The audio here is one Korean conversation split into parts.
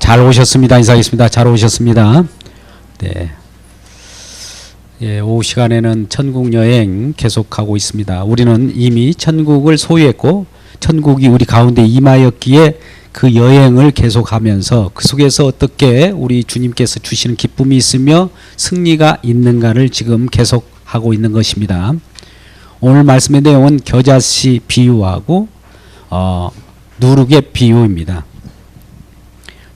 잘 오셨습니다. 인사하겠습니다. 잘 오셨습니다. 네. 예, 오후 시간에는 천국 여행 계속하고 있습니다. 우리는 이미 천국을 소유했고 천국이 우리 가운데 임하였기에 그 여행을 계속하면서 그 속에서 어떻게 우리 주님께서 주시는 기쁨이 있으며 승리가 있는가를 지금 계속하고 있는 것입니다. 오늘 말씀의 내용은 겨자씨 비유하고 누룩의 비유입니다.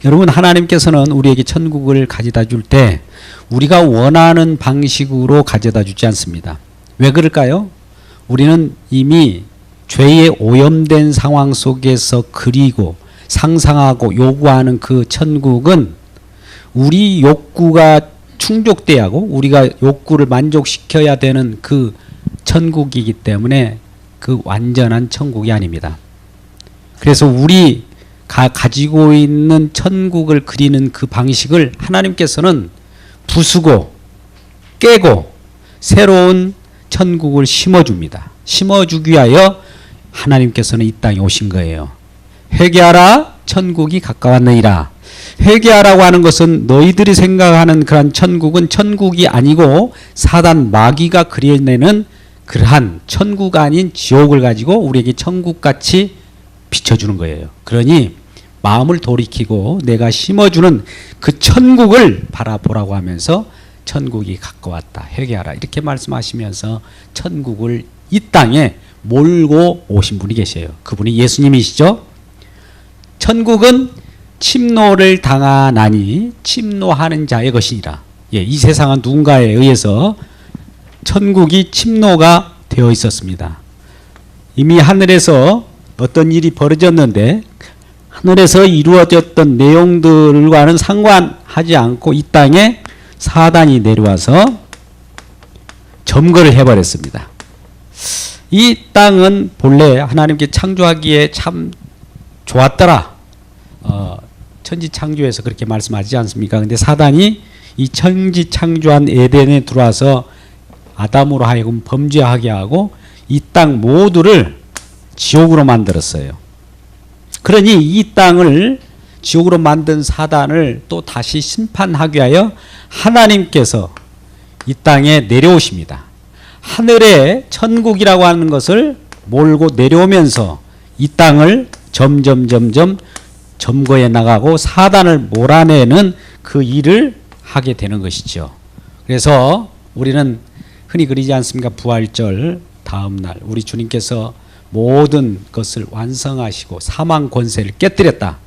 여러분, 하나님께서는 우리에게 천국을 가져다 줄 때 우리가 원하는 방식으로 가져다 주지 않습니다. 왜 그럴까요? 우리는 이미 죄에 오염된 상황 속에서 그리고 상상하고 요구하는 그 천국은 우리 욕구가 충족돼야 하고 우리가 욕구를 만족시켜야 되는 그 천국이기 때문에 그 완전한 천국이 아닙니다. 그래서 우리 가지고 있는 천국을 그리는 그 방식을 하나님께서는 부수고 깨고 새로운 천국을 심어줍니다. 심어주기 위하여 하나님께서는 이 땅에 오신 거예요. 회개하라, 천국이 가까웠느니라. 회개하라고 하는 것은 너희들이 생각하는 그러한 천국은 천국이 아니고 사단 마귀가 그려내는 그러한 천국 아닌 지옥을 가지고 우리에게 천국같이 비춰주는 거예요. 그러니 마음을 돌이키고 내가 심어주는 그 천국을 바라보라고 하면서 천국이 가까웠다, 회개하라 이렇게 말씀하시면서 천국을 이 땅에 몰고 오신 분이 계셔요. 그분이 예수님이시죠. 천국은 침노를 당하나니 침노하는 자의 것이니라. 예, 이 세상은 누군가에 의해서 천국이 침노가 되어 있었습니다. 이미 하늘에서 어떤 일이 벌어졌는데 하늘에서 이루어졌던 내용들과는 상관하지 않고 이 땅에 사단이 내려와서 점거를 해버렸습니다. 이 땅은 본래 하나님께 창조하기에 참 좋았더라. 천지 창조에서 그렇게 말씀하지 않습니까? 근데 사단이 이 천지 창조한 에덴에 들어와서 아담으로 하여금 범죄하게 하고 이 땅 모두를 지옥으로 만들었어요. 그러니 이 땅을 지옥으로 만든 사단을 또 다시 심판하기 위하여 하나님께서 이 땅에 내려오십니다. 하늘에 천국이라고 하는 것을 몰고 내려오면서 이 땅을 점점 점거해 나가고 사단을 몰아내는 그 일을 하게 되는 것이죠. 그래서 우리는 흔히 그러지 않습니까? 부활절 다음 날 우리 주님께서 모든 것을 완성하시고 사망 권세를 깨뜨렸다.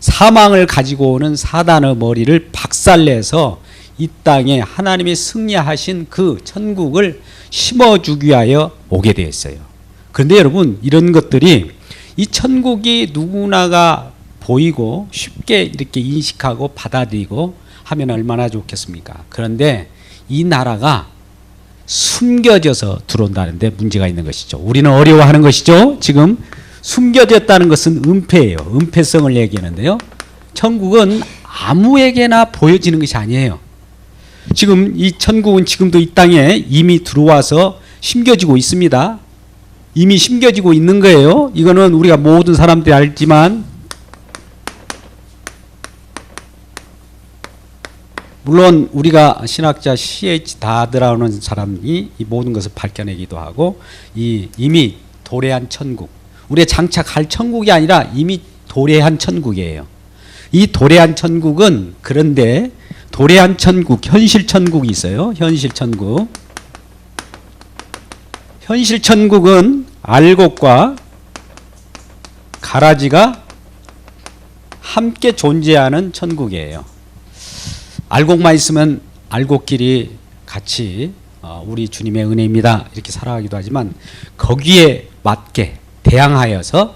사망을 가지고 오는 사단의 머리를 박살내서 이 땅에 하나님이 승리하신 그 천국을 심어주기 위하여 오게 되었어요. 그런데 여러분, 이런 것들이 이 천국이 누구나가 보이고 쉽게 이렇게 인식하고 받아들이고 하면 얼마나 좋겠습니까? 그런데 이 나라가 숨겨져서 들어온다는데 문제가 있는 것이죠. 우리는 어려워하는 것이죠. 지금 숨겨졌다는 것은 은폐예요. 은폐성을 얘기하는데요. 천국은 아무에게나 보여지는 것이 아니에요. 지금 이 천국은 지금도 이 땅에 이미 들어와서 심겨지고 있습니다. 이미 심겨지고 있는 거예요. 이거는 우리가 모든 사람들이 알지만 물론 우리가 신학자 C.H. 다드라는 사람이 이 모든 것을 밝혀내기도 하고 이미 도래한 천국, 우리가 장착할 천국이 아니라 이미 도래한 천국이에요. 이 도래한 천국은 그런데 도래한 천국, 현실 천국이 있어요. 현실 천국. 현실 천국은 알곡과 가라지가 함께 존재하는 천국이에요. 알곡만 있으면 알곡끼리 같이 우리 주님의 은혜입니다 이렇게 살아가기도 하지만 거기에 맞게 대항하여서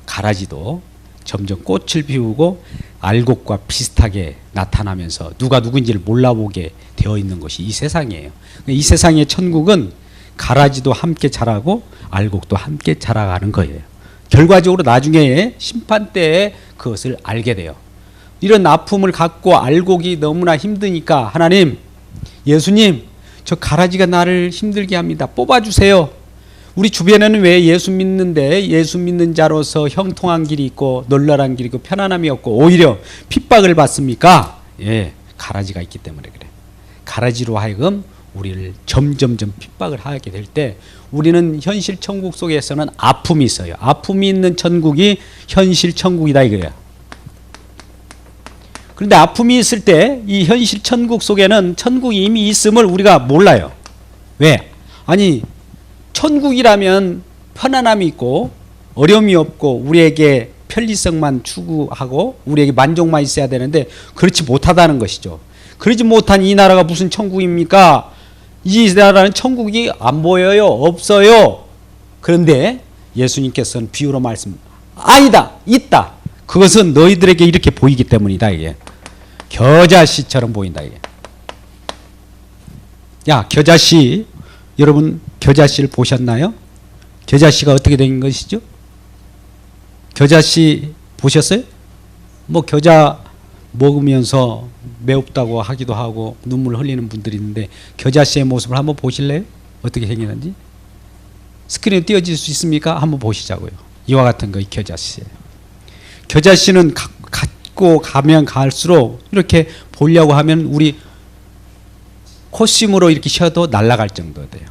가라지도 점점 꽃을 피우고 알곡과 비슷하게 나타나면서 누가 누구인지를 몰라보게 되어 있는 것이 이 세상이에요. 이 세상의 천국은 가라지도 함께 자라고 알곡도 함께 자라가는 거예요. 결과적으로 나중에 심판 때에 그것을 알게 돼요. 이런 아픔을 갖고 알곡이 너무나 힘드니까 하나님, 예수님, 저 가라지가 나를 힘들게 합니다. 뽑아주세요. 우리 주변에는 왜 예수 믿는데 예수 믿는 자로서 형통한 길이 있고 널널한 길이 있고 편안함이 없고 오히려 핍박을 받습니까? 예, 가라지가 있기 때문에 그래. 가라지로 하여금 우리를 점점점 핍박을 하게 될 때 우리는 현실 천국 속에서는 아픔이 있어요. 아픔이 있는 천국이 현실 천국이다 이거예요. 그런데 아픔이 있을 때 이 현실 천국 속에는 천국이 이미 있음을 우리가 몰라요. 왜? 아니 천국이라면 편안함이 있고 어려움이 없고 우리에게 편리성만 추구하고 우리에게 만족만 있어야 되는데 그렇지 못하다는 것이죠. 그러지 못한 이 나라가 무슨 천국입니까? 이 나라는 천국이 안 보여요. 없어요. 그런데 예수님께서는 비유로 말씀 아니다. 있다. 그것은 너희들에게 이렇게 보이기 때문이다. 이게 겨자씨처럼 보인다. 이게. 야 겨자씨 여러분 겨자씨를 보셨나요? 겨자씨가 어떻게 된 것이죠? 겨자씨 보셨어요? 뭐 겨자 먹으면서 매웁다고 하기도 하고 눈물 흘리는 분들이 있는데 겨자씨의 모습을 한번 보실래요? 어떻게 생겼는지? 스크린에 띄워질 수 있습니까? 한번 보시자고요. 이와 같은 거 겨자씨예요. 겨자씨는 갖고 가면 갈수록 이렇게 보려고 하면 우리 콧심으로 이렇게 쉬어도 날아갈 정도 돼요.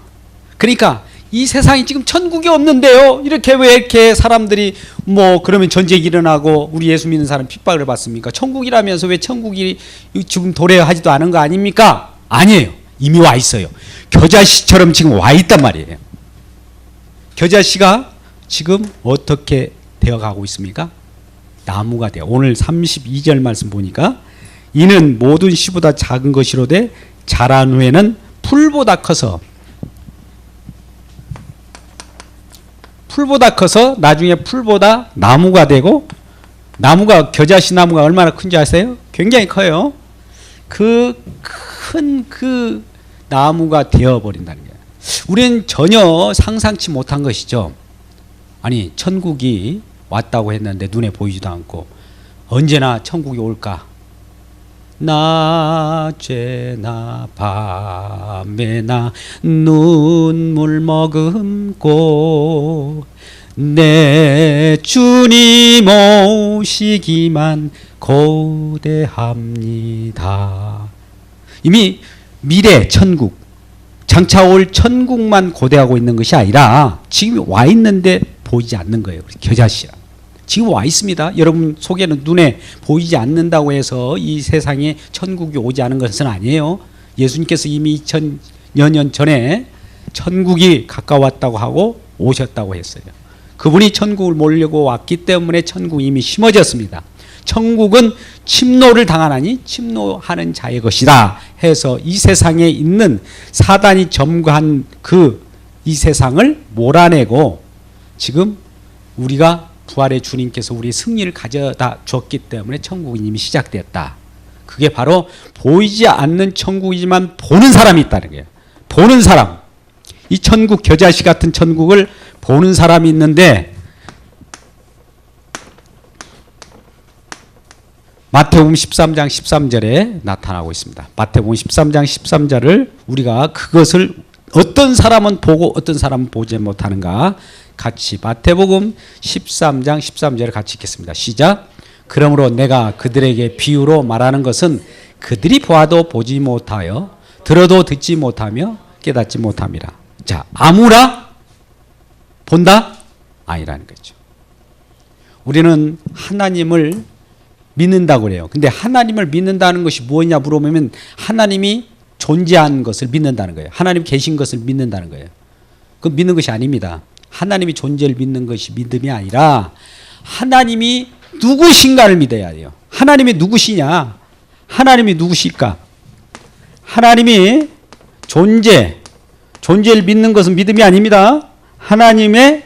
그러니까 이 세상이 지금 천국이 없는데요. 이렇게 왜 이렇게 사람들이 뭐 그러면 전쟁이 일어나고 우리 예수 믿는 사람 핍박을 받습니까? 천국이라면서 왜 천국이 지금 도래하지도 않은 거 아닙니까? 아니에요. 이미 와 있어요. 겨자씨처럼 지금 와 있단 말이에요. 겨자씨가 지금 어떻게 되어가고 있습니까? 나무가 돼요. 오늘 32절 말씀 보니까 이는 모든 씨보다 작은 것이로되 자란 후에는 풀보다 커서 나중에 풀보다 나무가 되고 나무가 겨자씨 나무가 얼마나 큰지 아세요? 굉장히 커요. 그 큰 그 나무가 되어버린다는 거예요. 우리는 전혀 상상치 못한 것이죠. 아니 천국이 왔다고 했는데 눈에 보이지도 않고 언제나 천국이 올까? 낮에나 밤에나 눈물 머금고 내 주님 오시기만 고대합니다. 이미 미래 천국 장차 올 천국만 고대하고 있는 것이 아니라 지금 와 있는데 보이지 않는 거예요. 겨자씨야. 지금 와 있습니다. 여러분 속에는 눈에 보이지 않는다고 해서 이 세상에 천국이 오지 않은 것은 아니에요. 예수님께서 이미 2000여 년 전에 천국이 가까웠다고 하고 오셨다고 했어요. 그분이 천국을 몰려고 왔기 때문에 천국이 이미 심어졌습니다. 천국은 침노를 당하나니 침노하는 자의 것이다 해서 이 세상에 있는 사단이 점거한 이 세상을 몰아내고 지금 우리가 부활의 주님께서 우리의 승리를 가져다 줬기 때문에 천국은 이미 시작되었다. 그게 바로 보이지 않는 천국이지만 보는 사람이 있다는 거예요. 보는 사람. 이 천국 겨자씨 같은 천국을 보는 사람이 있는데 마태복음 13장 13절에 나타나고 있습니다. 마태복음 13장 13절을 우리가 그것을 어떤 사람은 보고 어떤 사람은 보지 못하는가 같이 마태복음 13장 13절을 같이 읽겠습니다. 시작. 그러므로 내가 그들에게 비유로 말하는 것은 그들이 보아도 보지 못하여 들어도 듣지 못하며 깨닫지 못함이라. 자, 아무라 본다? 아니라는 거죠. 우리는 하나님을 믿는다고 그래요. 근데 하나님을 믿는다는 것이 무엇이냐 물어보면 하나님이 존재한 것을 믿는다는 거예요. 하나님 계신 것을 믿는다는 거예요. 그 믿는 것이 아닙니다. 하나님이 존재를 믿는 것이 믿음이 아니라 하나님이 누구신가를 믿어야 돼요. 하나님이 누구시냐? 하나님이 누구실까? 하나님이 존재를 믿는 것은 믿음이 아닙니다. 하나님의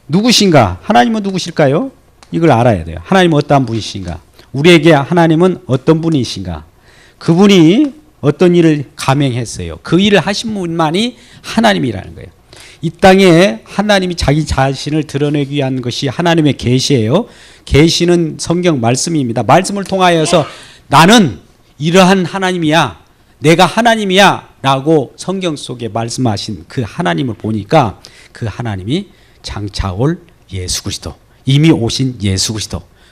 누구신가? 하나님은 누구실까요? 이걸 알아야 돼요. 하나님은 어떠한 분이신가? 우리에게 하나님은 어떤 분이신가? 그분이 어떤 일을 감행했어요. 그 일을 하신 분만이 하나님이라는 거예요. 이 땅에 하나님이 자기 자신을 드러내기 위한 것이 하나님의 계시예요. 계시는 성경 말씀입니다. 말씀을 통하여서 나는 이러한 하나님이야. 내가 하나님이야. 라고 성경 속에 말씀하신 그 하나님을 보니까 그 하나님이 장차 올 예수 그리스도, 이미 오신 예수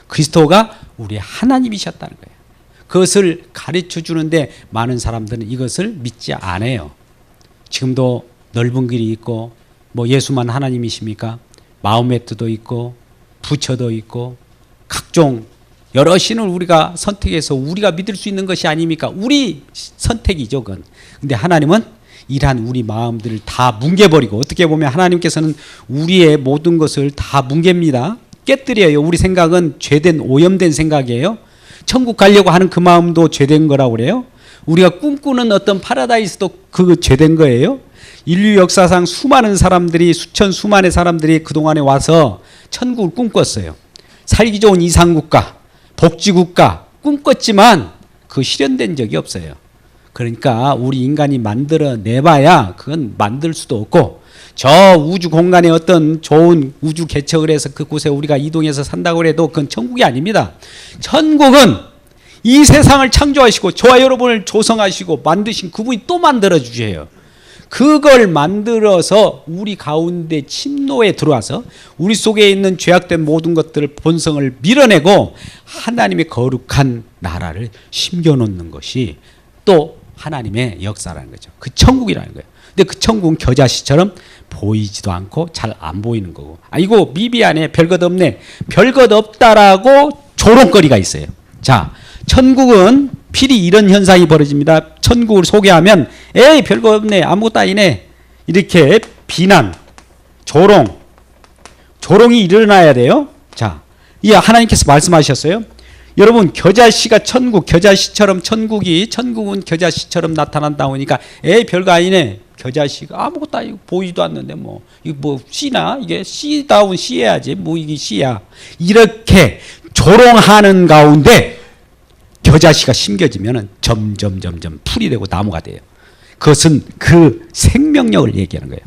그리스도가 우리의 하나님이셨다는 거예요. 그것을 가르쳐 주는데 많은 사람들은 이것을 믿지 않아요. 지금도 넓은 길이 있고 뭐 예수만 하나님이십니까? 마호메트도 있고 부처도 있고 각종 여러 신을 우리가 선택해서 우리가 믿을 수 있는 것이 아닙니까? 우리 선택이죠, 그건. 근데 하나님은 이러한 우리 마음들을 다 뭉개버리고, 어떻게 보면 하나님께서는 우리의 모든 것을 다 뭉갭니다. 깨뜨려요. 우리 생각은 죄된 오염된 생각이에요. 천국 가려고 하는 그 마음도 죄된 거라고 그래요. 우리가 꿈꾸는 어떤 파라다이스도 그 죄된 거예요. 인류 역사상 수많은 사람들이, 수만의 사람들이 그동안에 와서 천국을 꿈꿨어요. 살기 좋은 이상국가, 복지국가 꿈꿨지만 그 실현된 적이 없어요. 그러니까 우리 인간이 만들어 내봐야 그건 만들 수도 없고, 저 우주 공간에 어떤 좋은 우주 개척을 해서 그곳에 우리가 이동해서 산다고 해도 그건 천국이 아닙니다. 천국은 이 세상을 창조하시고 저와 여러분을 조성하시고 만드신 그분이 또 만들어 주셔요. 그걸 만들어서 우리 가운데 침노에 들어와서 우리 속에 있는 죄악된 모든 것들을, 본성을 밀어내고 하나님의 거룩한 나라를 심겨놓는 것이 또 하나님의 역사라는 거죠. 그 천국이라는 거예요. 근데 그 천국은 겨자씨처럼 보이지도 않고 잘 안 보이는 거고, 아이고 미비하네, 별것 없네, 별것 없다라고 조롱거리가 있어요. 자, 천국은 필히 이런 현상이 벌어집니다. 천국을 소개하면 에이 별거 없네, 아무것도 아니네, 이렇게 비난, 조롱이 일어나야 돼요. 자, 이 하나님께서 말씀하셨어요. 여러분, 겨자씨가 천국, 겨자씨처럼 천국은 겨자씨처럼 나타난다고 하니까 에이 별거 아니네, 겨자씨가 아무것도 아니고 보이지도 않는데 뭐 이거 뭐 씨나, 이게 씨다운 씨해야지 뭐 이게 씨야, 이렇게 조롱하는 가운데 겨자씨가 심겨지면 점점 풀이 되고 나무가 돼요. 그것은 그 생명력을 얘기하는 거예요.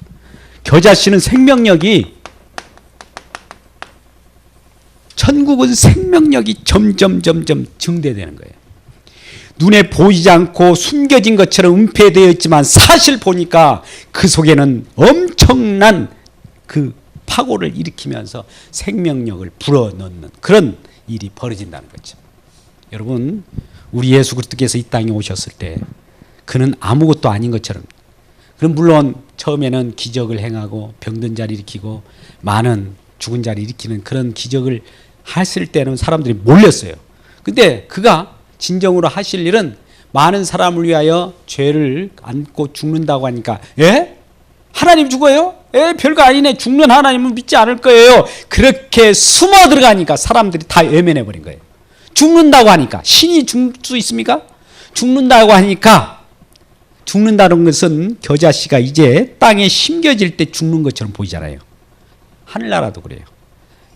겨자씨는 생명력이, 천국은 생명력이 점점 증대되는 거예요. 눈에 보이지 않고 숨겨진 것처럼 은폐되어 있지만 사실 보니까 그 속에는 엄청난 그 파고를 일으키면서 생명력을 불어넣는 그런 일이 벌어진다는 거죠. 여러분, 우리 예수 그리스도께서 이 땅에 오셨을 때 그는 아무것도 아닌 것처럼, 그럼 물론 처음에는 기적을 행하고 병든 자를 일으키고 많은 죽은 자를 일으키는 그런 기적을 했을 때는 사람들이 몰렸어요. 근데 그가 진정으로 하실 일은 많은 사람을 위하여 죄를 안고 죽는다고 하니까, 예? 하나님 죽어요? 예, 별거 아니네, 죽는 하나님은 믿지 않을 거예요. 그렇게 숨어 들어가니까 사람들이 다 외면해 버린 거예요. 죽는다고 하니까, 신이 죽을 수 있습니까? 죽는다고 하니까, 죽는다는 것은 겨자씨가 이제 땅에 심겨질 때 죽는 것처럼 보이잖아요. 하늘나라도 그래요.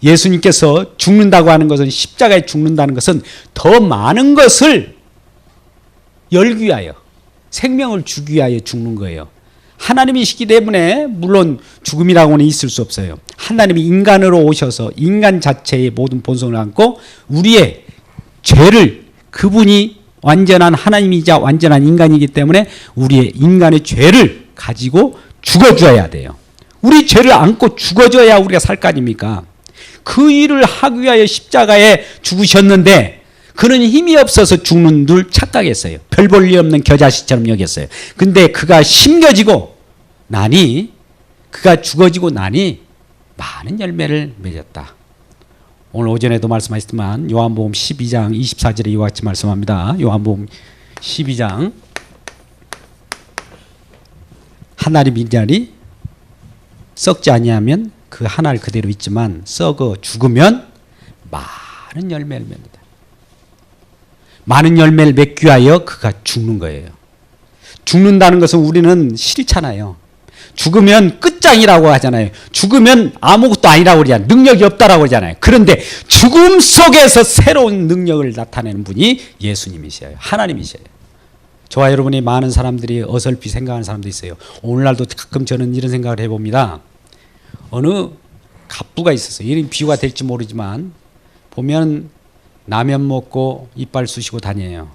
예수님께서 죽는다고 하는 것은, 십자가에 죽는다는 것은 더 많은 것을 열기 위하여, 생명을 주기 위하여 죽는 거예요. 하나님이시기 때문에 물론 죽음이라고는 있을 수 없어요. 하나님이 인간으로 오셔서 인간 자체의 모든 본성을 안고 우리의 죄를, 그분이 완전한 하나님이자 완전한 인간이기 때문에 우리의 인간의 죄를 가지고 죽어줘야 돼요. 우리 죄를 안고 죽어줘야 우리가 살 거 아닙니까? 그 일을 하기 위하여 십자가에 죽으셨는데 그는 힘이 없어서 죽는 줄 착각했어요. 별 볼 일 없는 겨자씨처럼 여겼어요. 근데 그가 심겨지고 나니, 그가 죽어지고 나니 많은 열매를 맺었다. 오늘 오전에도 말씀하셨지만 요한복음 12장 24절에 이와 같이 말씀합니다. 요한복음 12장, 한 알이 밀자리 썩지 아니하면 그 한 알 그대로 있지만 썩어 죽으면 많은 열매를 맺는다. 많은 열매를 맺기 위하여 그가 죽는 거예요. 죽는다는 것은 우리는 싫잖아요. 죽으면 끝장이라고 하잖아요. 죽으면 아무것도 아니라고 그러잖아요. 능력이 없다라고 그러잖아요. 그런데 죽음 속에서 새로운 능력을 나타내는 분이 예수님이셔요. 하나님이셔요. 저와 여러분이, 많은 사람들이 어설피 생각하는 사람도 있어요. 오늘날도 가끔 저는 이런 생각을 해봅니다. 어느 갑부가 있었어요. 이런 비유가 될지 모르지만 보면 라면 먹고 이빨 쑤시고 다녀요.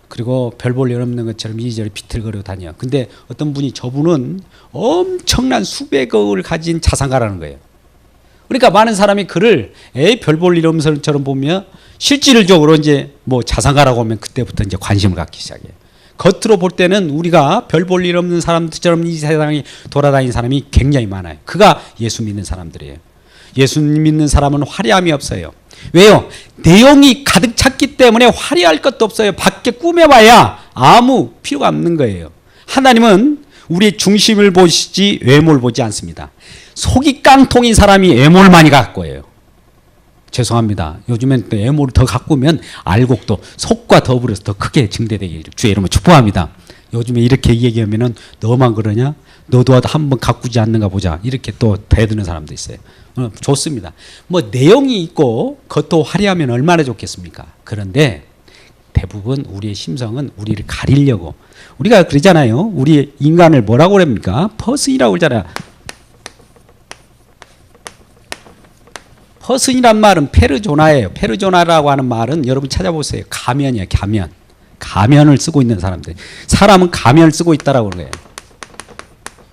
그리고 별 볼 일 없는 것처럼 이리저리 비틀거리고 다녀. 근데 어떤 분이 저분은 엄청난 수백억을 가진 자산가라는 거예요. 그러니까 많은 사람이 그를 별 볼 일 없는 사람처럼 보면 실질적으로 이제 뭐 자산가라고 하면 그때부터 이제 관심을 갖기 시작해요. 겉으로 볼 때는 우리가 별 볼 일 없는 사람들처럼 이 세상에 돌아다니는 사람이 굉장히 많아요. 그가 예수 믿는 사람들이에요. 예수 믿는 사람은 화려함이 없어요. 왜요? 내용이 가득 찼기 때문에 화려할 것도 없어요. 밖에 꾸며봐야 아무 필요가 없는 거예요. 하나님은 우리의 중심을 보시지 외모를 보지 않습니다. 속이 깡통인 사람이 외모를 많이 갖고 해요. 죄송합니다. 요즘엔 또 외모를 더 가꾸면 알곡도 속과 더불어서 더 크게 증대되기를 주의 이름으로 축복합니다. 요즘에 이렇게 얘기하면은 너만 그러냐? 너도 한번 가꾸지 않는가 보자. 이렇게 또 대드는 사람도 있어요. 좋습니다. 뭐 내용이 있고 겉도 화려하면 얼마나 좋겠습니까? 그런데 대부분 우리의 심성은 우리를 가리려고, 우리가 그러잖아요. 우리 인간을 뭐라고 그럽니까? 퍼슨이라고 그러잖아요. 퍼슨이란 말은 페르조나예요. 페르조나라고 하는 말은 여러분 찾아보세요. 가면이에요. 가면. 가면을 쓰고 있는 사람들. 사람은 가면을 쓰고 있다라고 그래요.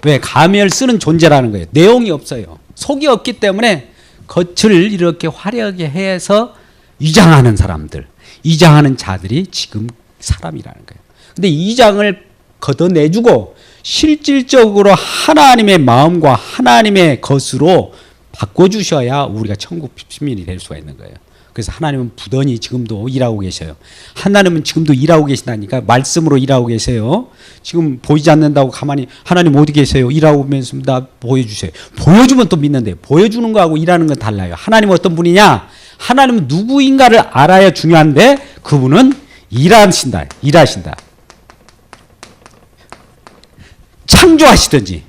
왜? 가면을 쓰는 존재라는 거예요. 내용이 없어요. 속이 없기 때문에 겉을 이렇게 화려하게 해서 위장하는 사람들, 위장하는 자들이 지금 사람이라는 거예요. 근데 위장을 걷어내주고 실질적으로 하나님의 마음과 하나님의 것으로 바꿔주셔야 우리가 천국 시민이 될 수가 있는 거예요. 그래서 하나님은 부단히 지금도 일하고 계셔요. 하나님은 지금도 일하고 계신다니까. 말씀으로 일하고 계세요. 지금 보이지 않는다고 가만히 하나님 어디 계세요? 일하고 있습니다. 보여주세요. 보여주면 또 믿는데, 보여주는 거하고 일하는 건 달라요. 하나님은 어떤 분이냐? 하나님은 누구인가를 알아야 중요한데 그분은 일하신다. 일하신다. 창조하시든지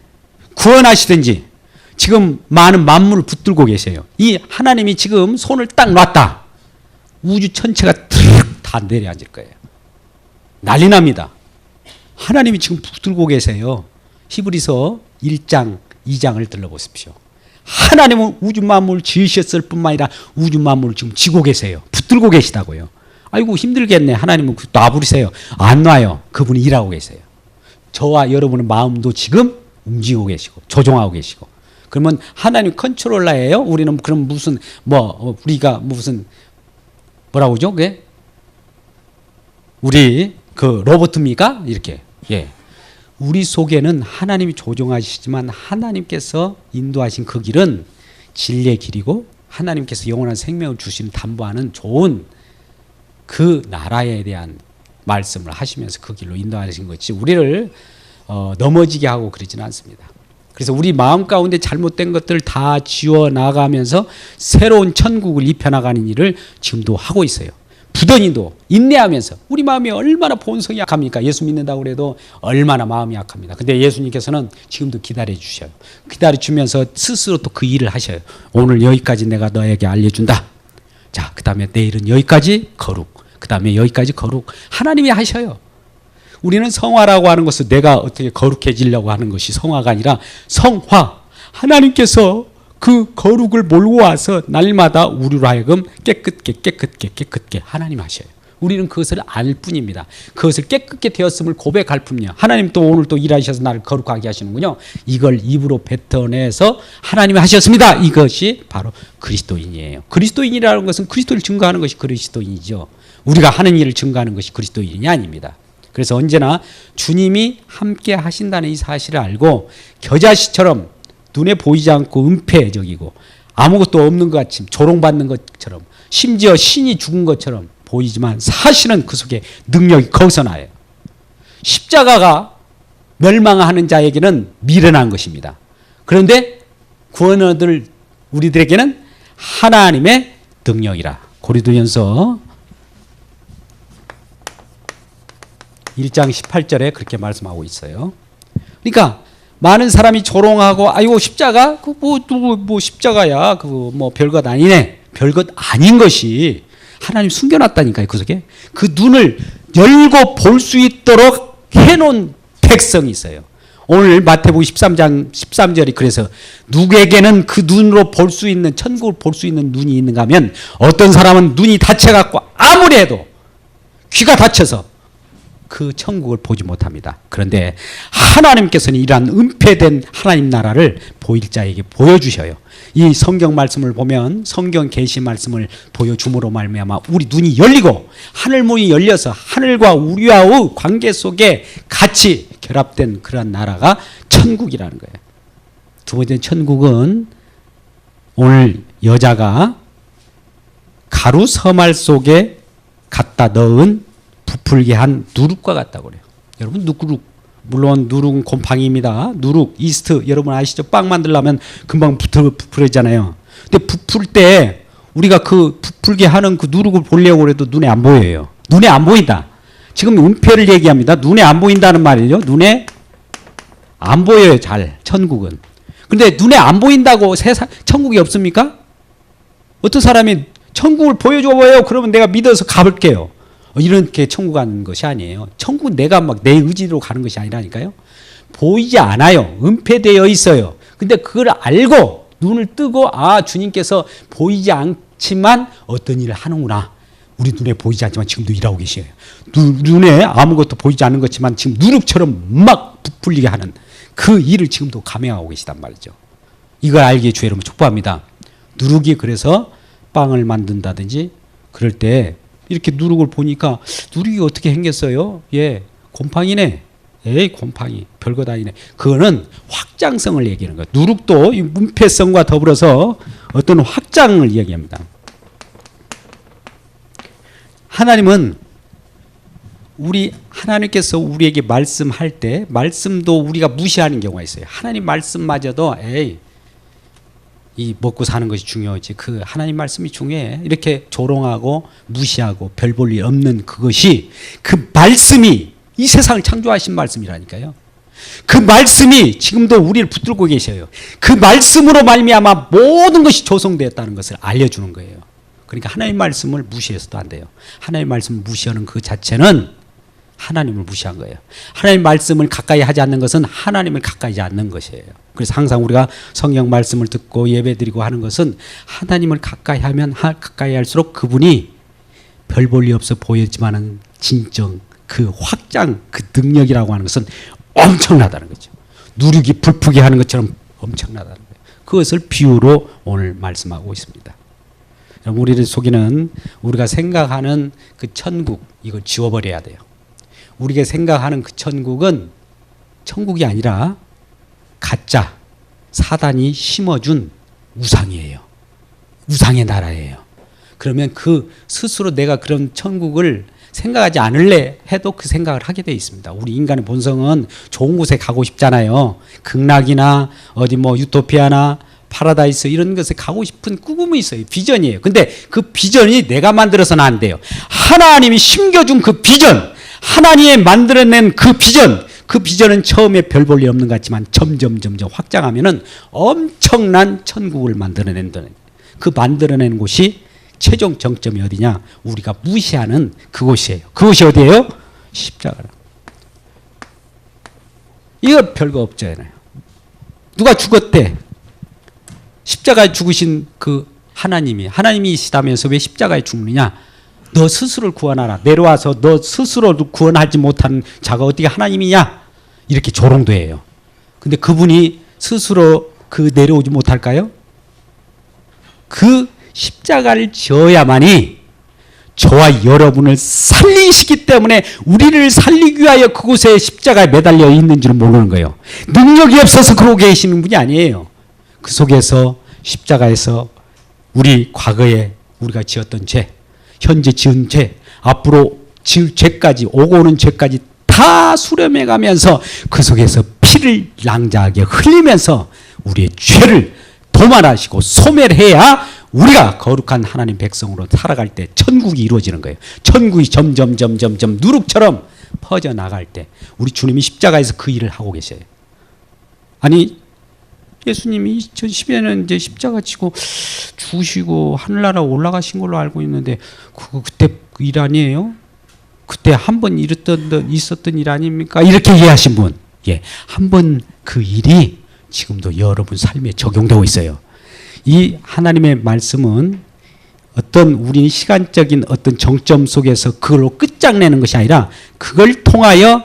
구원하시든지 지금 많은 만물을 붙들고 계세요. 이 하나님이 지금 손을 딱 놨다. 우주 전체가 다 내려앉을 거예요. 난리 납니다. 하나님이 지금 붙들고 계세요. 히브리서 1장, 2장을 들러보십시오. 하나님은 우주 만물을 지으셨을 뿐만 아니라 우주 만물을 지금 지고 계세요. 붙들고 계시다고요. 아이고 힘들겠네. 하나님은 놔버리세요. 안 놔요. 그분이 일하고 계세요. 저와 여러분의 마음도 지금 움직이고 계시고 조종하고 계시고. 그러면 하나님 컨트롤러예요? 우리는 그럼 무슨 우리가 무슨 뭐라고 그러죠? 그게? 우리 그 로봇입니까? 이렇게. 예. 우리 속에는 하나님이 조종하시지만 하나님께서 인도하신 그 길은 진리의 길이고 하나님께서 영원한 생명을 주시는 담보하는 좋은 그 나라에 대한 말씀을 하시면서 그 길로 인도하신 것이 우리를 넘어지게 하고 그러지는 않습니다. 그래서 우리 마음 가운데 잘못된 것들을 다 지워나가면서 새로운 천국을 입혀나가는 일을 지금도 하고 있어요. 부단히도 인내하면서. 우리 마음이 얼마나 본성이 약합니까? 예수 믿는다고 그래도 얼마나 마음이 약합니다. 근데 예수님께서는 지금도 기다려 주셔요. 기다려 주면서 스스로 또 그 일을 하셔요. 오늘 여기까지 내가 너에게 알려준다. 자, 그 다음에 내일은 여기까지 거룩. 그 다음에 여기까지 거룩. 하나님이 하셔요. 우리는 성화라고 하는 것은 내가 어떻게 거룩해지려고 하는 것이 성화가 아니라 성화. 하나님께서 그 거룩을 몰고 와서 날마다 우리로 하여금 깨끗게 하나님 하셔요. 우리는 그것을 알 뿐입니다. 그것을 깨끗게 되었음을 고백할 뿐이요. 하나님 또 오늘 또 일하셔서 나를 거룩하게 하시는군요. 이걸 입으로 뱉어내서 하나님이 하셨습니다. 이것이 바로 그리스도인이에요. 그리스도인이라는 것은 그리스도를 증거하는 것이 그리스도인이죠. 우리가 하는 일을 증거하는 것이 그리스도인이 아닙니다. 그래서 언제나 주님이 함께 하신다는 이 사실을 알고 겨자씨처럼 눈에 보이지 않고 은폐적이고 아무것도 없는 것 같이 조롱받는 것처럼 심지어 신이 죽은 것처럼 보이지만 사실은 그 속에 능력이 거기서 나요. 십자가가 멸망하는 자에게는 미련한 것입니다. 그런데 구원 얻을 우리들에게는 하나님의 능력이라. 고린도전서 1장 18절에 그렇게 말씀하고 있어요. 그러니까 많은 사람이 조롱하고 아이고 십자가 뭐 십자가야 그거 뭐 별것 아니네. 별것 아닌 것이 하나님 숨겨놨다니까요. 그 속에 그 눈을 열고 볼 수 있도록 해놓은 백성이 있어요. 오늘 마태복음 13장 13절이 그래서 누구에게는 그 눈으로 볼 수 있는 천국을 볼 수 있는 눈이 있는가 하면 어떤 사람은 눈이 다쳐갖고 아무리 해도 귀가 다쳐서 그 천국을 보지 못합니다. 그런데 하나님께서는 이러한 은폐된 하나님 나라를 보일 자에게 보여주셔요. 이 성경 말씀을 보면 성경 계시 말씀을 보여줌으로 말미암아 우리 눈이 열리고 하늘 문이 열려서 하늘과 우리와의 관계 속에 같이 결합된 그런 나라가 천국이라는 거예요. 두 번째 천국은 오늘 여자가 가루 서말 속에 갖다 넣은 부풀게 한 누룩과 같다고 그래요. 여러분 누룩, 물론 누룩은 곰팡이입니다. 누룩, 이스트 여러분 아시죠? 빵 만들려면 금방 부풀어지잖아요. 근데 부풀 때 우리가 그 부풀게 하는 그 누룩을 보려고 해도 눈에 안 보여요. 눈에 안 보인다. 지금 은폐를 얘기합니다. 눈에 안 보인다는 말이죠. 눈에 안 보여요. 잘 천국은. 근데 눈에 안 보인다고 세상 천국이 없습니까? 어떤 사람이 천국을 보여줘봐요. 그러면 내가 믿어서 가볼게요. 이렇게 천국 가는 것이 아니에요. 천국은 내가 막 내 의지로 가는 것이 아니라니까요. 보이지 않아요. 은폐되어 있어요. 근데 그걸 알고 눈을 뜨고 아 주님께서 보이지 않지만 어떤 일을 하는구나. 우리 눈에 보이지 않지만 지금도 일하고 계셔요. 눈에 아무것도 보이지 않는 것지만 지금 누룩처럼 막 부풀리게 하는 그 일을 지금도 감행하고 계시단 말이죠. 이걸 알기에 주 여러분 축복합니다. 누룩이 그래서 빵을 만든다든지 그럴 때 이렇게 누룩을 보니까 누룩이 어떻게 생겼어요? 예, 곰팡이네. 에이, 곰팡이. 별거 다 아니네. 그거는 확장성을 얘기하는 거예요. 누룩도 이 문패성과 더불어서 어떤 확장을 얘기합니다. 하나님은 하나님께서 우리에게 말씀할 때 말씀도 우리가 무시하는 경우가 있어요. 하나님 말씀마저도 에이 이 먹고 사는 것이 중요하지 그 하나님 말씀이 중요해 이렇게 조롱하고 무시하고 별 볼 일 없는 그것이 그 말씀이 이 세상을 창조하신 말씀이라니까요. 그 말씀이 지금도 우리를 붙들고 계셔요. 그 말씀으로 말미암아 모든 것이 조성되었다는 것을 알려주는 거예요. 그러니까 하나님 말씀을 무시해서도 안 돼요. 하나님 말씀을 무시하는 그 자체는 하나님을 무시한 거예요. 하나님 말씀을 가까이 하지 않는 것은 하나님을 가까이 하지 않는 것이에요. 그래서 항상 우리가 성경 말씀을 듣고 예배드리고 하는 것은 하나님을 가까이 하면 가까이 할수록 그분이 별 볼 일 없어 보이지만은 진정 그 확장 그 능력이라고 하는 것은 엄청나다는 거죠. 누룩이 불프게 하는 것처럼 엄청나다는 거예요. 그것을 비유로 오늘 말씀하고 있습니다. 우리를 속이는 우리가 생각하는 그 천국 이걸 지워버려야 돼요. 우리가 생각하는 그 천국은 천국이 아니라 가짜 사단이 심어준 우상이에요. 우상의 나라예요. 그러면 그 스스로 내가 그런 천국을 생각하지 않을래 해도 그 생각을 하게 돼 있습니다. 우리 인간의 본성은 좋은 곳에 가고 싶잖아요. 극락이나 어디 뭐 유토피아나 파라다이스 이런 것에 가고 싶은 꿈이 있어요. 비전이에요. 근데 그 비전이 내가 만들어서는 안 돼요. 하나님이 심겨준 그 비전, 하나님이 만들어낸 그 비전은 처음에 별 볼 일 없는 것 같지만 점점 확장하면은 엄청난 천국을 만들어낸다는 그 만들어낸 곳이 최종 정점이 어디냐? 우리가 무시하는 그곳이에요. 그곳이 어디예요? 십자가라. 이거 별거 없잖아요. 누가 죽었대? 십자가에 죽으신 그 하나님이시다면서 왜 십자가에 죽느냐? 너 스스로를 구원하라. 내려와서 너 스스로도 구원하지 못하는 자가 어떻게 하나님이냐? 이렇게 조롱도 해요. 근데 그분이 스스로 그 내려오지 못할까요? 그 십자가를 지어야만이 저와 여러분을 살리시기 때문에 우리를 살리기 위하여 그곳에 십자가에 매달려 있는 줄은 모르는 거예요. 능력이 없어서 그러고 계시는 분이 아니에요. 그 속에서 십자가에서 우리 과거에 우리가 지었던 죄, 현재 지은 죄, 앞으로 지을 죄까지 오고 오는 죄까지 다 수렴해 가면서 그 속에서 피를 낭자하게 흘리면서 우리의 죄를 도말하시고 소멸해야 우리가 거룩한 하나님 백성으로 살아갈 때 천국이 이루어지는 거예요. 천국이 점점 누룩처럼 퍼져나갈 때 우리 주님이 십자가에서 그 일을 하고 계셔요. 아니 예수님이 2010년에 이제 십자가 지고 죽으시고 하늘나라 올라가신 걸로 알고 있는데 그때 그 일 아니에요? 그때 한 번 있었던 일 아닙니까? 이렇게 이해하신 분. 예, 한 번 그 일이 지금도 여러분 삶에 적용되고 있어요. 이 하나님의 말씀은 어떤 우리는 시간적인 어떤 정점 속에서 그걸로 끝장내는 것이 아니라 그걸 통하여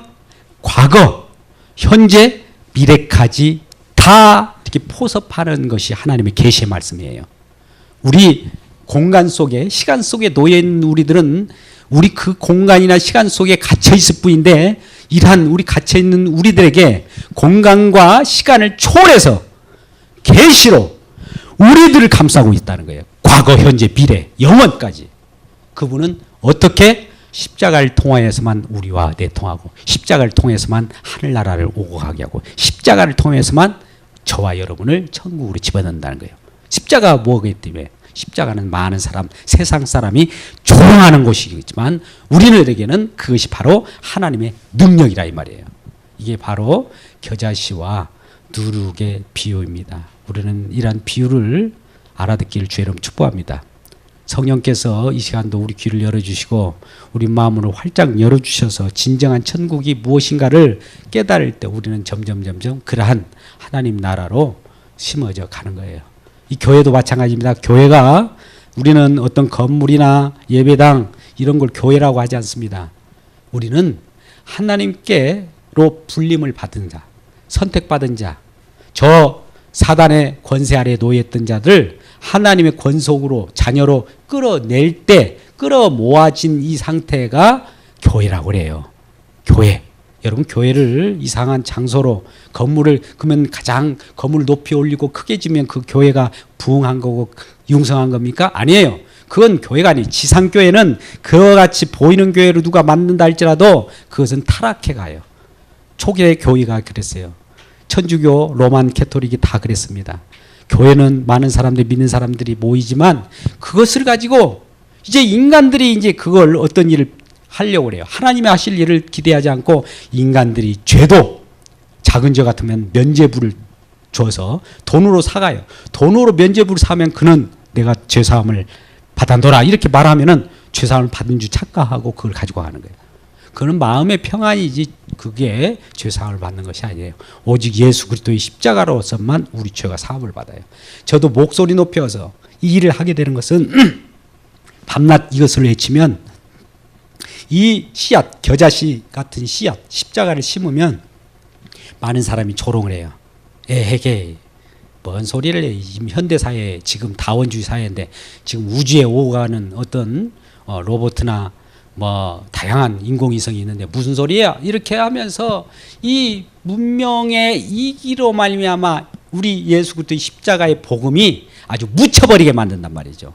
과거, 현재, 미래까지 다 이렇게 포섭하는 것이 하나님의 계시의 말씀이에요. 우리 공간 속에, 시간 속에 놓여 있는 우리들은 우리 그 공간이나 시간 속에 갇혀 있을 뿐인데, 이러한 우리 갇혀 있는 우리들에게 공간과 시간을 초월해서 계시로 우리들을 감싸고 있다는 거예요. 과거, 현재, 미래, 영원까지. 그분은 어떻게? 십자가를 통하여서만 우리와 내통하고, 십자가를 통해서만 하늘나라를 오고 가게 하고, 십자가를 통해서만 저와 여러분을 천국으로 집어넣는다는 거예요. 십자가가 뭐기 때문에? 십자가는 많은 사람, 세상 사람이 조롱하는 곳이겠지만 우리들에게는 그것이 바로 하나님의 능력이라 이 말이에요. 이게 바로 겨자씨와 누룩의 비유입니다. 우리는 이러한 비유를 알아듣기를 주의로 축복합니다. 성령께서 이 시간도 우리 귀를 열어주시고 우리 마음을 활짝 열어주셔서 진정한 천국이 무엇인가를 깨달을 때 우리는 점점 그러한 하나님 나라로 심어져 가는 거예요. 이 교회도 마찬가지입니다. 교회가, 우리는 어떤 건물이나 예배당 이런 걸 교회라고 하지 않습니다. 우리는 하나님께로 불림을 받은 자, 선택받은 자, 저 사단의 권세 아래에 놓여있던 자들 하나님의 권속으로, 자녀로 끌어낼 때 끌어모아진 이 상태가 교회라고 그래요. 교회. 여러분, 교회를 이상한 장소로, 건물을, 그러면 가장 건물을 높이 올리고 크게 지면 그 교회가 부흥한 거고 융성한 겁니까? 아니에요. 그건 교회가 아니에요. 지상교회는 그와 같이 보이는 교회로 누가 만든다 할지라도 그것은 타락해 가요. 초기의 교회가 그랬어요. 천주교, 로만 캐토릭이 다 그랬습니다. 교회는 많은 사람들, 믿는 사람들이 모이지만 그것을 가지고 이제 인간들이 이제 그걸 어떤 일을 하려고 그래요. 하나님이 하실 일을 기대하지 않고 인간들이 죄도, 작은 죄 같으면 면죄부를 줘서 돈으로 사가요. 돈으로 면죄부를 사면 그는 내가 죄사함을 받아노라 이렇게 말하면은 죄사함을 받은 줄 착각하고 그걸 가지고 가는 거예요. 그는 마음의 평안이지 그게 죄사함을 받는 것이 아니에요. 오직 예수 그리스도의 십자가로서만 우리 죄가 사함을 받아요. 저도 목소리 높여서 이 일을 하게 되는 것은 밤낮 이것을 외치면 이 씨앗, 겨자씨 같은 씨앗, 십자가를 심으면 많은 사람이 조롱을 해요. 에헤게 뭔 소리를 해. 현대사회, 지금 다원주의 사회인데 지금 우주에 오고 가는 어떤 로봇이나 뭐 다양한 인공위성이 있는데 무슨 소리야? 이렇게 하면서 이 문명의 이기로 말미암아 우리 예수 그리스도의 십자가의 복음이 아주 묻혀버리게 만든단 말이죠.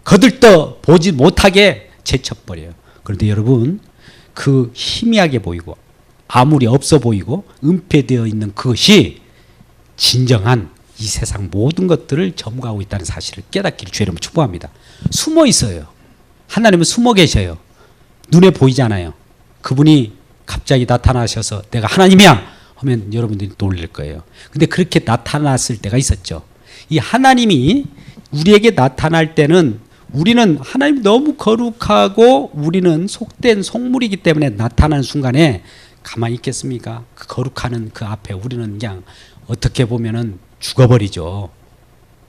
거들떠 보지 못하게 제쳐버려요. 그런데 여러분, 그 희미하게 보이고 아무리 없어 보이고 은폐되어 있는 그것이 진정한 이 세상 모든 것들을 점거하고 있다는 사실을 깨닫기를 주의 이름으로 축복합니다. 숨어 있어요. 하나님은 숨어 계셔요. 눈에 보이지 않아요. 그분이 갑자기 나타나셔서 내가 하나님이야 하면 여러분들이 놀랄 거예요. 근데 그렇게 나타났을 때가 있었죠. 이 하나님이 우리에게 나타날 때는 우리는 하나님 너무 거룩하고 우리는 속된 속물이기 때문에 나타나는 순간에 가만히 있겠습니까? 그 거룩하는 그 앞에 우리는 그냥 어떻게 보면은 죽어버리죠.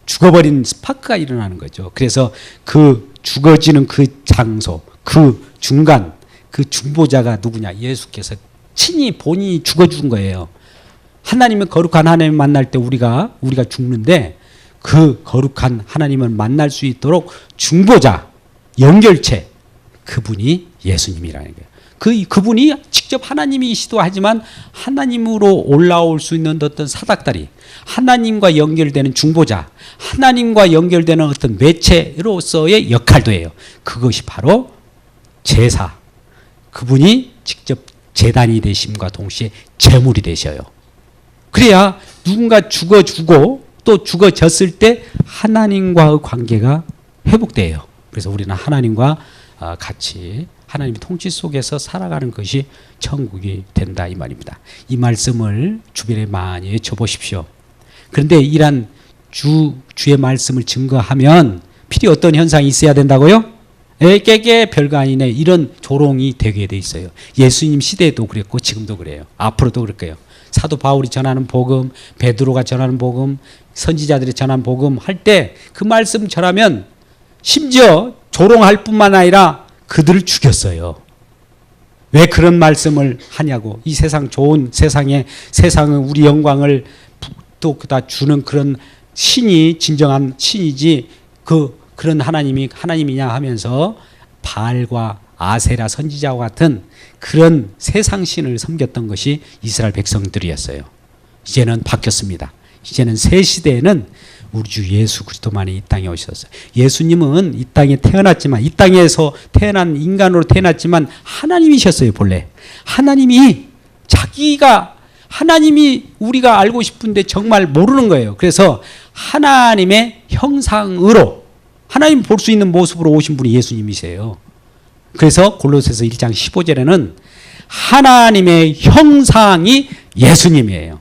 죽어버린 스파크가 일어나는 거죠. 그래서 그 죽어지는 그 장소, 그 중간, 그 중보자가 누구냐? 예수께서 친히 본인이 죽어준 거예요. 하나님의 거룩한 하나님을 만날 때 우리가 죽는데 그 거룩한 하나님을 만날 수 있도록 중보자, 연결체, 그분이 예수님이라는 거예요. 그분이 직접 하나님이시도 하지만 하나님으로 올라올 수 있는 어떤 사닥다리, 하나님과 연결되는 중보자, 하나님과 연결되는 어떤 매체로서의 역할도 해요. 그것이 바로 제사. 그분이 직접 제단이 되심과 동시에 제물이 되셔요. 그래야 누군가 죽어주고 또 죽어졌을 때 하나님과의 관계가 회복돼요. 그래서 우리는 하나님과 같이 하나님의 통치 속에서 살아가는 것이 천국이 된다 이 말입니다. 이 말씀을 주변에 많이 외쳐보십시오. 그런데 이란 주의 말씀을 증거하면 필히 어떤 현상이 있어야 된다고요? 깨게 별거 아니네 이런 조롱이 되게 돼 있어요. 예수님 시대에도 그랬고 지금도 그래요. 앞으로도 그럴 거예요. 사도 바울이 전하는 복음, 베드로가 전하는 복음, 선지자들이 전하는 복음 할 때 그 말씀 전하면 심지어 조롱할 뿐만 아니라 그들을 죽였어요. 왜 그런 말씀을 하냐고. 이 세상 좋은 세상에 세상의 우리 영광을 또 그다 주는 그런 신이 진정한 신이지 그런 하나님이냐 하면서 바알과 아세라 선지자와 같은 그런 세상 신을 섬겼던 것이 이스라엘 백성들이었어요. 이제는 바뀌었습니다. 이제는 새 시대에는 우리 주 예수 그리스도만이 이 땅에 오셨어요. 예수님은 이 땅에 태어났지만, 이 땅에서 태어난 인간으로 태어났지만 하나님이셨어요. 본래 하나님이 하나님이 우리가 알고 싶은데 정말 모르는 거예요. 그래서 하나님의 형상으로 하나님 볼 수 있는 모습으로 오신 분이 예수님이세요. 그래서 골로새서 1장 15절에는 하나님의 형상이 예수님이에요.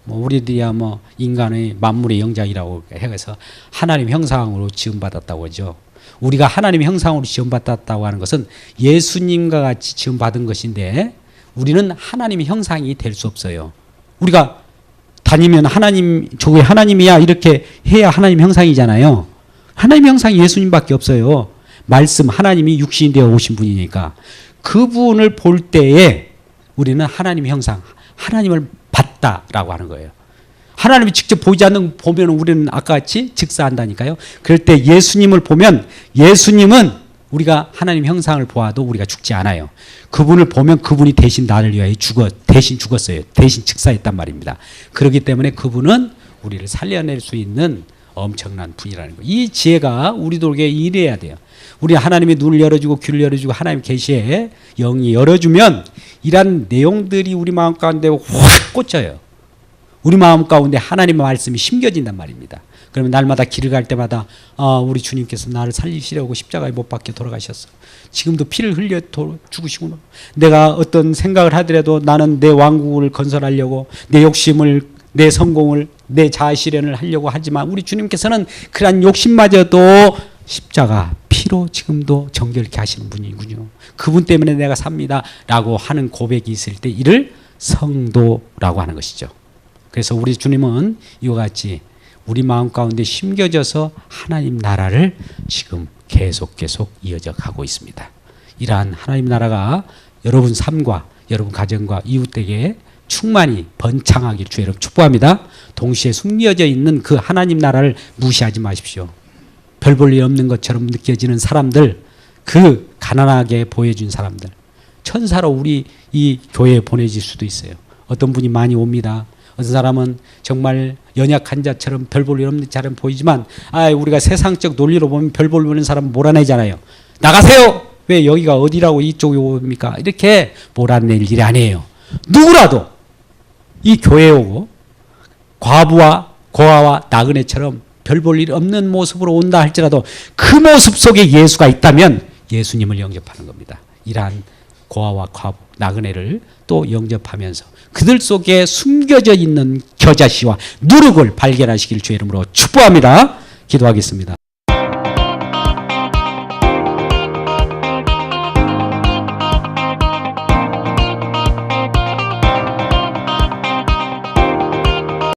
우리들이야 인간의 만물의 영장이라고 해서 하나님 형상으로 지음받았다고 하죠. 우리가 하나님 형상으로 지음받았다고 하는 것은 예수님과 같이 지음받은 것인데 우리는 하나님의 형상이 될 수 없어요. 우리가 다니면 저게 하나님이야 이렇게 해야 하나님 형상이잖아요. 하나님 형상이 예수님밖에 없어요. 말씀 하나님이 육신이 되어 오신 분이니까 그분을 볼 때에 우리는 하나님 형상, 하나님을 봤다라고 하는 거예요. 하나님이 직접 보이지 않는 보면 우리는 아까 같이 즉사한다니까요. 그럴 때 예수님을 보면 예수님은 우리가 하나님 형상을 보아도 우리가 죽지 않아요. 그분을 보면 그분이 대신 나를 위하여 대신 죽었어요. 대신 즉사했단 말입니다. 그렇기 때문에 그분은 우리를 살려낼 수 있는 엄청난 분이라는 거예요. 이 지혜가 우리들에게 일해야 돼요. 우리 하나님의 눈을 열어주고 귀를 열어주고 하나님 계시에 영이 열어주면 이런 내용들이 우리 마음 가운데 확 꽂혀요. 우리 마음 가운데 하나님의 말씀이 심겨진단 말입니다. 그러면 날마다 길을 갈 때마다 우리 주님께서 나를 살리시려고 십자가에 못 박혀 돌아가셨어. 지금도 피를 흘려 죽으시구나. 내가 어떤 생각을 하더라도 나는 내 왕국을 건설하려고 내 욕심을 내 성공을 내 자아실현을 하려고 하지만 우리 주님께서는 그러한 욕심마저도 십자가 피로 지금도 정결케 하시는 분이군요. 그분 때문에 내가 삽니다 라고 하는 고백이 있을 때 이를 성도라고 하는 것이죠. 그래서 우리 주님은 이와 같이 우리 마음 가운데 심겨져서 하나님 나라를 지금 계속 이어져 가고 있습니다. 이러한 하나님 나라가 여러분 삶과 여러분 가정과 이웃에게 충만히 번창하기를 주의 이름 축복합니다. 동시에 숨겨져 있는 그 하나님 나라를 무시하지 마십시오. 별 볼 일 없는 것처럼 느껴지는 사람들, 그 가난하게 보여준 사람들, 천사로 우리 이 교회에 보내질 수도 있어요. 어떤 분이 많이 옵니다. 어떤 사람은 정말 연약한 자처럼 별 볼 일 없는 자처럼 보이지만 우리가 세상적 논리로 보면 별 볼 일 없는 사람은 몰아내잖아요. 나가세요! 왜 여기가 어디라고 이쪽에 옵니까? 이렇게 몰아낼 일이 아니에요. 누구라도 이 교회에 오고 과부와 고아와 나그네처럼 별 볼 일 없는 모습으로 온다 할지라도 그 모습 속에 예수가 있다면 예수님을 영접하는 겁니다. 이러한 고아와 과부, 나그네를 또 영접하면서 그들 속에 숨겨져 있는 겨자씨와 누룩을 발견하시길 주의 이름으로 축복합니다. 기도하겠습니다.